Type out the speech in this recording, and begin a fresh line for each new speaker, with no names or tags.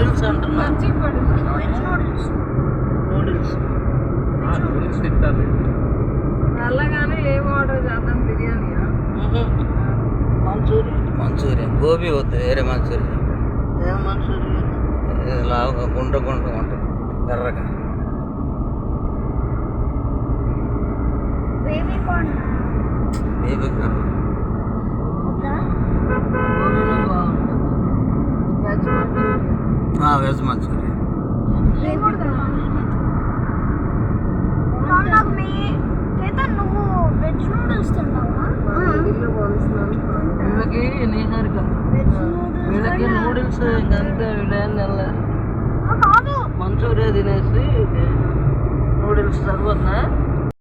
Noodles అంటున్నా. Noodles
తింటారు.
వెళ్ళగానే ఏం ఆర్డర్ చేద్దాం? బిర్యానీయా?
మంచూరియన్. గోబీ వద్దు, వేరే మంచూరియన్.
ఏం మంచూరియన్?
లావుగా గుండ్ర ఉంటుంది ఎర్రగా. Baby corn. Veg Manchurian.
నువ్వు వెజ్ నూడిల్స్ తింటావా?
వీళ్ళకి నిహారిక, వీళ్ళకి నూడిల్స్ ఇంకంతే. వీళ్ళేం తినలే, మంచూరియా తినేసి నూడిల్స్ తర్వాత